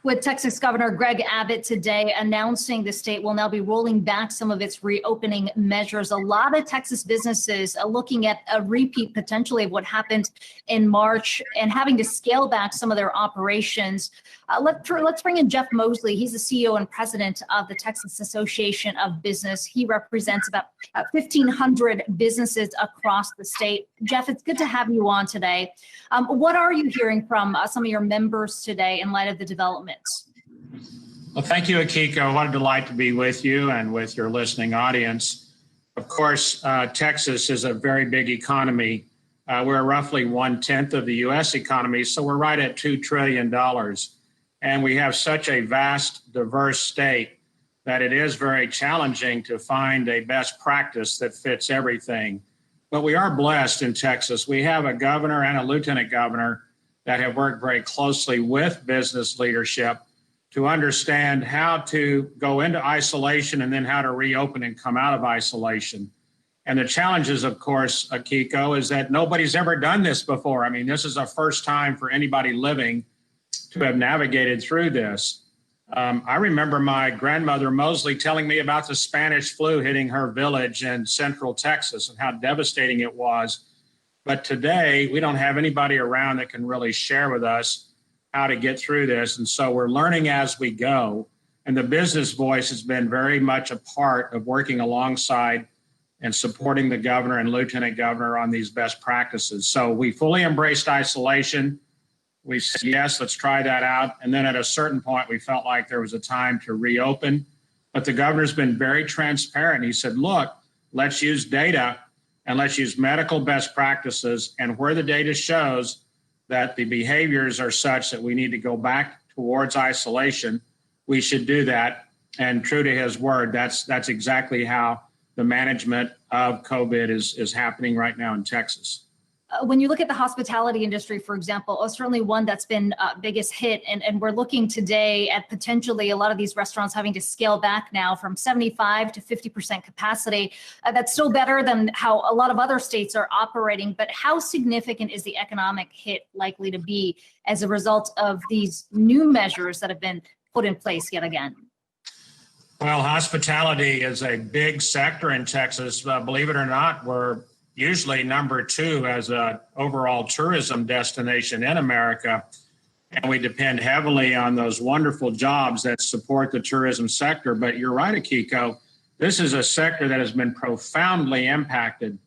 With Texas Governor Greg Abbott today announcing the state will now be rolling back some of its reopening measures. A lot of Texas businesses are looking at a repeat potentially of what happened in March and having to scale back some of their operations. Let's bring in Jeff Moseley. He's the CEO and president of the Texas Association of Business. He represents about 1,500 businesses across the state. Jeff, it's good to have you on today. What are you hearing from some of your members today in light of the developments? Well, thank you, Akiko. What a delight to be with you and with your listening audience. Of course, Texas is a very big economy. We're roughly 1/10 of the U.S. economy, so we're right at $2 trillion. And we have such a vast, diverse state that it is very challenging to find a best practice that fits everything. But we are blessed in Texas. We have a governor and a lieutenant governor that have worked very closely with business leadership to understand how to go into isolation and then how to reopen and come out of isolation. And the challenges, of course, Akiko, is that nobody's ever done this before. I mean, this is a first time for anybody living to have navigated through this. I remember my grandmother Moseley telling me about the Spanish flu hitting her village in central Texas and how devastating it was. But today, we don't have anybody around that can really share with us how to get through this. And so we're learning as we go. And the business voice has been very much a part of working alongside and supporting the governor and lieutenant governor on these best practices. So we fully embraced isolation. We said, yes, let's try that out. And then at a certain point, we felt like there was a time to reopen. But the governor's been very transparent. He said, look, let's use data and let's use medical best practices. And where the data shows that the behaviors are such that we need to go back towards isolation, we should do that. And true to his word, that's exactly how the management of COVID is happening right now in Texas. When you look at the hospitality industry, for example, certainly one that's been biggest hit, and we're looking today at potentially a lot of these restaurants having to scale back now from 75 to 50% capacity. That's still better than how a lot of other states are operating, but how significant is the economic hit likely to be as a result of these new measures that have been put in place yet again? Well, hospitality is a big sector in Texas. Believe it or not, we're usually number 2 as an overall tourism destination in America. And we depend heavily on those wonderful jobs that support the tourism sector. But you're right, Akiko, this is a sector that has been profoundly impacted.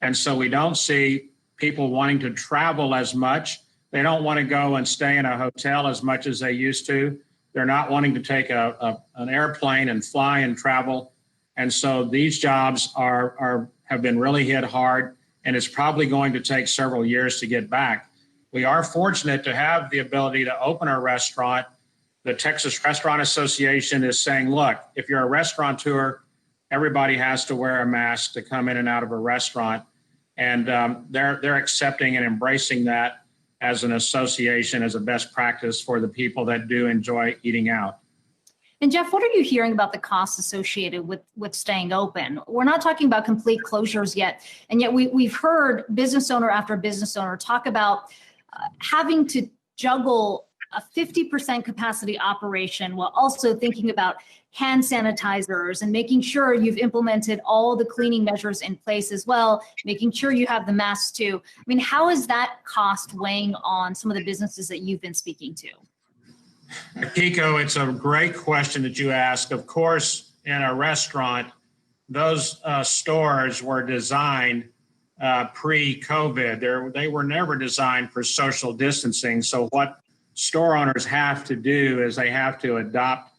And so we don't see people wanting to travel as much. They don't want to go and stay in a hotel as much as they used to. They're not wanting to take an airplane and fly and travel. And so these jobs have been really hit hard, and it's probably going to take several years to get back. We are fortunate to have the ability to open a restaurant. The Texas Restaurant Association is saying, look, if you're a restaurateur, everybody has to wear a mask to come in and out of a restaurant. And they're accepting and embracing that as an association, as a best practice for the people that do enjoy eating out. And Jeff, what are you hearing about the costs associated with staying open? We're not talking about complete closures yet. And yet we've heard business owner after business owner talk about having to juggle a 50% capacity operation while also thinking about hand sanitizers and making sure you've implemented all the cleaning measures in place as well, making sure you have the masks too. I mean, how is that cost weighing on some of the businesses that you've been speaking to? Akiko, it's a great question that you ask. Of course, in a restaurant, those stores were designed pre-COVID. They were never designed for social distancing. So what store owners have to do is they have to adopt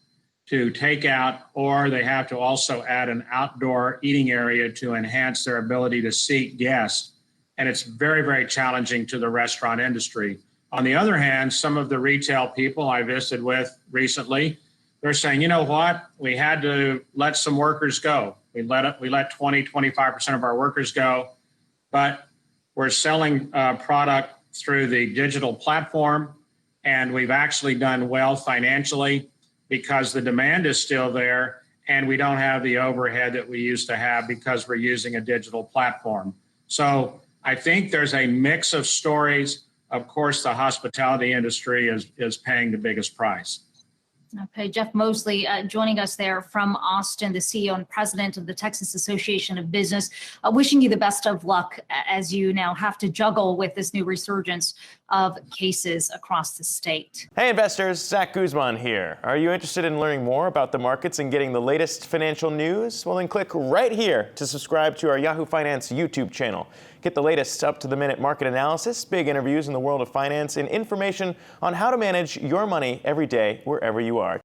to takeout, or they have to also add an outdoor eating area to enhance their ability to seat guests. And it's very, very challenging to the restaurant industry. On the other hand, some of the retail people I visited with recently, they're saying, you know what, we had to let some workers go. We let 20, 25% of our workers go, but we're selling product through the digital platform, and we've actually done well financially because the demand is still there, and we don't have the overhead that we used to have because we're using a digital platform. So I think there's a mix of stories. Of course, the hospitality industry is paying the biggest price. Okay, Jeff Moseley joining us there from Austin, the CEO and president of the Texas Association of Business. Wishing you the best of luck as you now have to juggle with this new resurgence of cases across the state. Hey investors, Zach Guzman here. Are you interested in learning more about the markets and getting the latest financial news? Well, then click right here to subscribe to our Yahoo Finance YouTube channel. Get the latest up-to-the-minute market analysis, big interviews in the world of finance, and information on how to manage your money every day wherever you are.